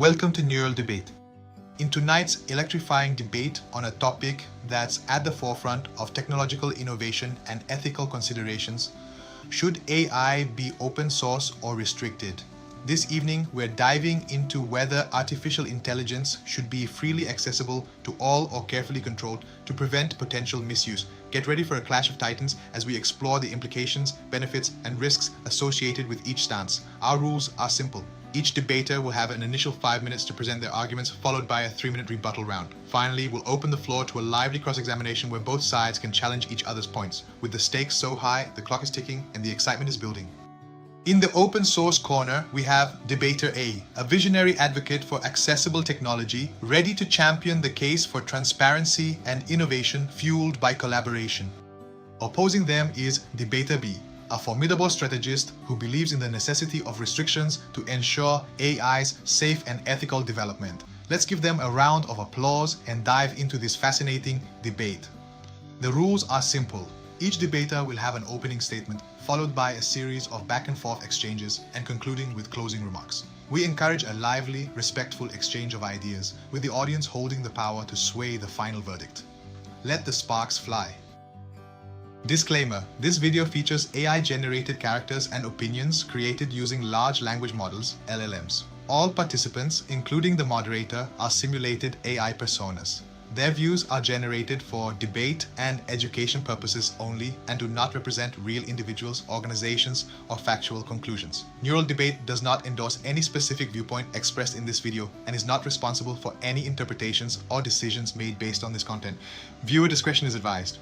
Welcome to Neural Debate. In tonight's electrifying debate on a topic that's at the forefront of technological innovation and ethical considerations, should AI be open source or restricted? This evening, we're diving into whether artificial intelligence should be freely accessible to all or carefully controlled to prevent potential misuse. Get ready for a clash of titans as we explore the implications, benefits, and risks associated with each stance. Our rules are simple. Each debater will have an initial 5 minutes to present their arguments, followed by a 3-minute rebuttal round. Finally, we'll open the floor to a lively cross-examination where both sides can challenge each other's points. With the stakes so high, the clock is ticking, and the excitement is building. In the open source corner, we have Debater A, a visionary advocate for accessible technology, ready to champion the case for transparency and innovation fueled by collaboration. Opposing them is Debater B, a formidable strategist who believes in the necessity of restrictions to ensure AI's safe and ethical development. Let's give them a round of applause and dive into this fascinating debate. The rules are simple. Each debater will have an opening statement, followed by a series of back-and-forth exchanges and concluding with closing remarks. We encourage a lively, respectful exchange of ideas, with the audience holding the power to sway the final verdict. Let the sparks fly. Disclaimer: this video features AI-generated characters and opinions created using large language models, LLMs. All participants, including the moderator, are simulated AI personas. Their views are generated for debate and education purposes only and do not represent real individuals, organizations, or factual conclusions. Neural Debate does not endorse any specific viewpoint expressed in this video and is not responsible for any interpretations or decisions made based on this content. Viewer discretion is advised.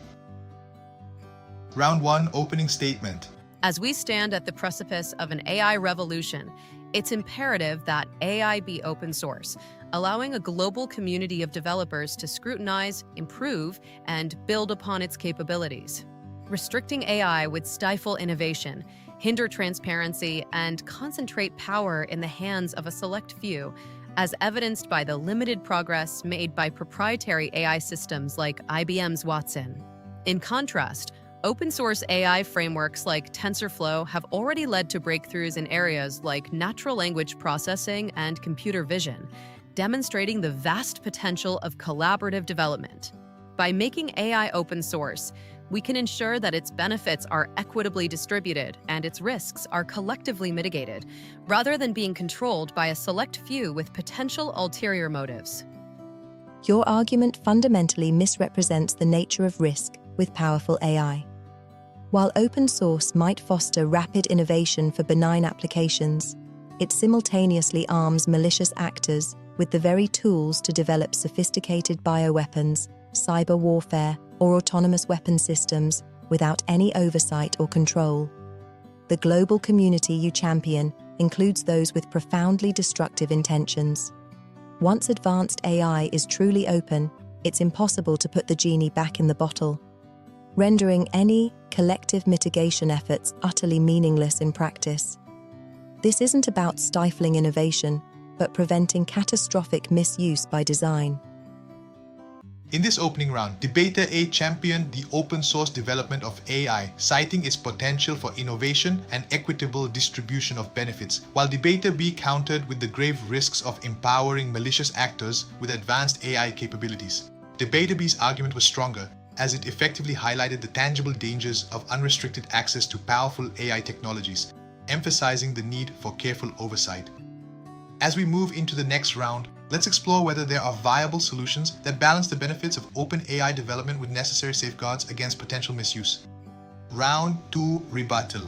Round 1, opening statement. As we stand at the precipice of an AI revolution, it's imperative that AI be open source, allowing a global community of developers to scrutinize, improve, and build upon its capabilities. Restricting AI would stifle innovation, hinder transparency, and concentrate power in the hands of a select few, as evidenced by the limited progress made by proprietary AI systems like IBM's Watson. In contrast, open-source AI frameworks like TensorFlow have already led to breakthroughs in areas like natural language processing and computer vision, demonstrating the vast potential of collaborative development. By making AI open source, we can ensure that its benefits are equitably distributed and its risks are collectively mitigated, rather than being controlled by a select few with potential ulterior motives. Your argument fundamentally misrepresents the nature of risk with powerful AI. While open source might foster rapid innovation for benign applications, it simultaneously arms malicious actors with the very tools to develop sophisticated bioweapons, cyber warfare, or autonomous weapon systems without any oversight or control. The global community you champion includes those with profoundly destructive intentions. Once advanced AI is truly open, it's impossible to put the genie back in the bottle, rendering any collective mitigation efforts utterly meaningless in practice. This isn't about stifling innovation, but preventing catastrophic misuse by design. In this opening round, Debater A championed the open source development of AI, citing its potential for innovation and equitable distribution of benefits, while Debater B countered with the grave risks of empowering malicious actors with advanced AI capabilities. Debater B's argument was stronger, as it effectively highlighted the tangible dangers of unrestricted access to powerful AI technologies, emphasizing the need for careful oversight. As we move into the next round, let's explore whether there are viable solutions that balance the benefits of open AI development with necessary safeguards against potential misuse. Round 2, rebuttal.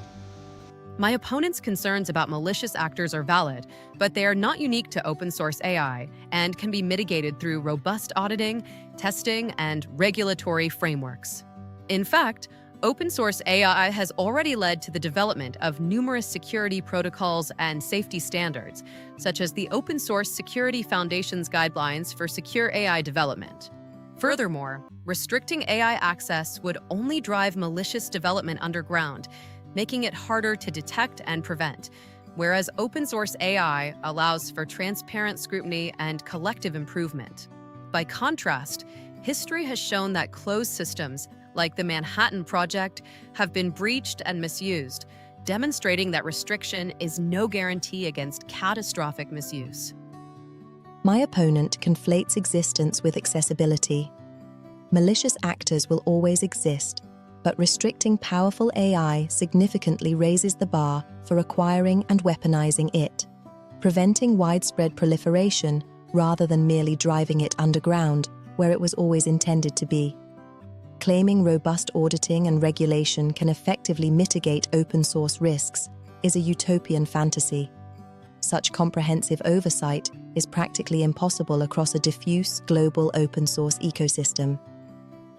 My opponent's concerns about malicious actors are valid, but they are not unique to open-source AI and can be mitigated through robust auditing, testing, and regulatory frameworks. In fact, open-source AI has already led to the development of numerous security protocols and safety standards, such as the Open Source Security Foundation's guidelines for secure AI development. Furthermore, restricting AI access would only drive malicious development underground, making it harder to detect and prevent, whereas open-source AI allows for transparent scrutiny and collective improvement. By contrast, history has shown that closed systems, like the Manhattan Project, have been breached and misused, demonstrating that restriction is no guarantee against catastrophic misuse. My opponent conflates existence with accessibility. Malicious actors will always exist, but restricting powerful AI significantly raises the bar for acquiring and weaponizing it, preventing widespread proliferation rather than merely driving it underground, where it was always intended to be. Claiming robust auditing and regulation can effectively mitigate open-source risks is a utopian fantasy. Such comprehensive oversight is practically impossible across a diffuse global open-source ecosystem,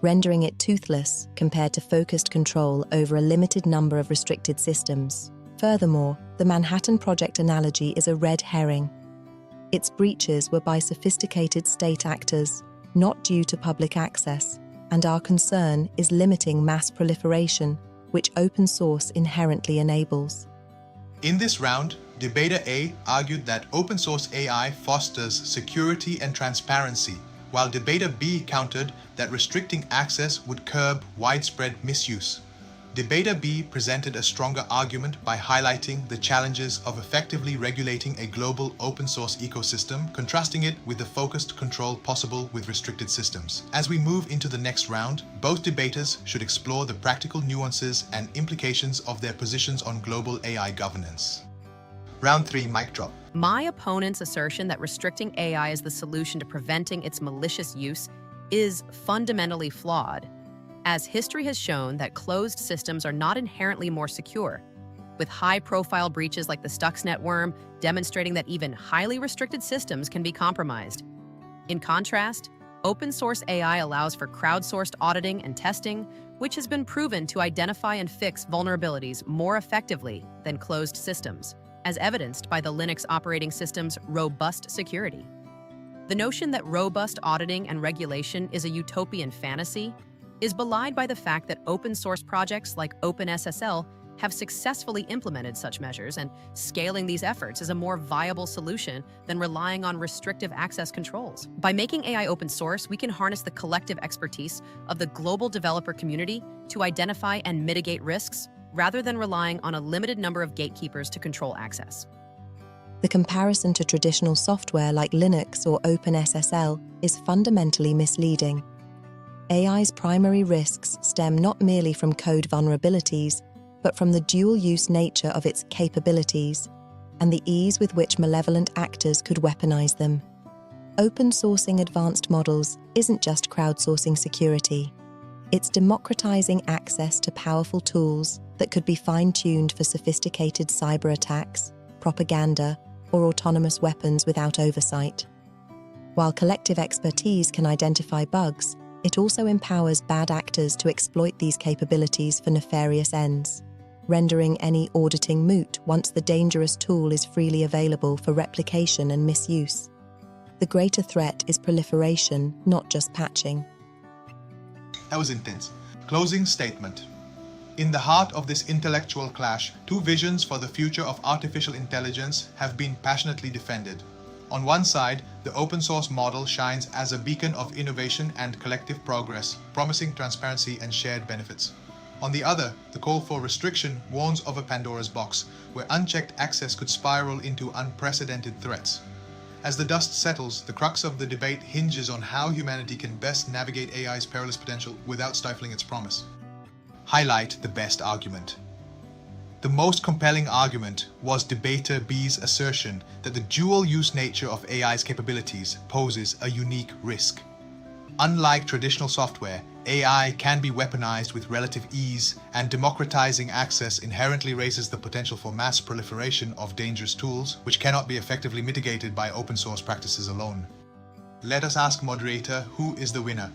rendering it toothless compared to focused control over a limited number of restricted systems. Furthermore, the Manhattan Project analogy is a red herring. Its breaches were by sophisticated state actors, not due to public access, and our concern is limiting mass proliferation, which open source inherently enables. In this round, debater A argued that open source AI fosters security and transparency, while debater B countered that restricting access would curb widespread misuse. Debater B presented a stronger argument by highlighting the challenges of effectively regulating a global open source ecosystem, contrasting it with the focused control possible with restricted systems. As we move into the next round, both debaters should explore the practical nuances and implications of their positions on global AI governance. Round 3, mic drop. My opponent's assertion that restricting AI is the solution to preventing its malicious use is fundamentally flawed, as history has shown that closed systems are not inherently more secure, with high-profile breaches like the Stuxnet worm demonstrating that even highly restricted systems can be compromised. In contrast, open-source AI allows for crowdsourced auditing and testing, which has been proven to identify and fix vulnerabilities more effectively than closed systems, as evidenced by the Linux operating system's robust security. The notion that robust auditing and regulation is a utopian fantasy is belied by the fact that open-source projects like OpenSSL have successfully implemented such measures, and scaling these efforts is a more viable solution than relying on restrictive access controls. By making AI open source, we can harness the collective expertise of the global developer community to identify and mitigate risks, rather than relying on a limited number of gatekeepers to control access. The comparison to traditional software like Linux or OpenSSL is fundamentally misleading. AI's primary risks stem not merely from code vulnerabilities, but from the dual-use nature of its capabilities and the ease with which malevolent actors could weaponize them. Open-sourcing advanced models isn't just crowdsourcing security. It's democratizing access to powerful tools that could be fine-tuned for sophisticated cyber attacks, propaganda, or autonomous weapons without oversight. While collective expertise can identify bugs, it also empowers bad actors to exploit these capabilities for nefarious ends, rendering any auditing moot once the dangerous tool is freely available for replication and misuse. The greater threat is proliferation, not just patching. That was intense. Closing statement. In the heart of this intellectual clash, two visions for the future of artificial intelligence have been passionately defended. On one side, the open source model shines as a beacon of innovation and collective progress, promising transparency and shared benefits. On the other, the call for restriction warns of a Pandora's box, where unchecked access could spiral into unprecedented threats. As the dust settles, the crux of the debate hinges on how humanity can best navigate AI's perilous potential without stifling its promise. Highlight the best argument. The most compelling argument was debater B's assertion that the dual-use nature of AI's capabilities poses a unique risk. Unlike traditional software, AI can be weaponized with relative ease, and democratizing access inherently raises the potential for mass proliferation of dangerous tools, which cannot be effectively mitigated by open-source practices alone. Let us ask moderator, who is the winner?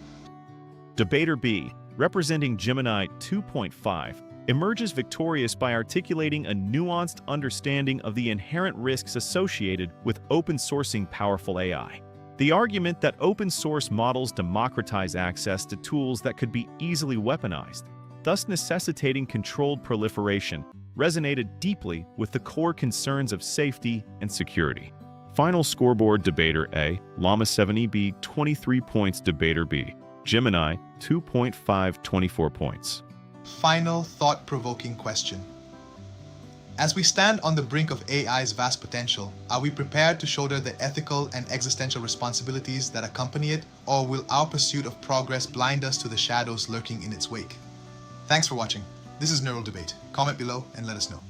Debater B, representing Gemini 2.5, emerges victorious by articulating a nuanced understanding of the inherent risks associated with open-sourcing powerful AI. The argument that open-source models democratize access to tools that could be easily weaponized, thus necessitating controlled proliferation, resonated deeply with the core concerns of safety and security. Final scoreboard: Debater A, LLaMA 70B 23 points, Debater B, Gemini 2.5 24 points. Final thought-provoking question. As we stand on the brink of AI's vast potential, are we prepared to shoulder the ethical and existential responsibilities that accompany it, or will our pursuit of progress blind us to the shadows lurking in its wake? Thanks for watching. This is Neural Debate. Comment below and let us know.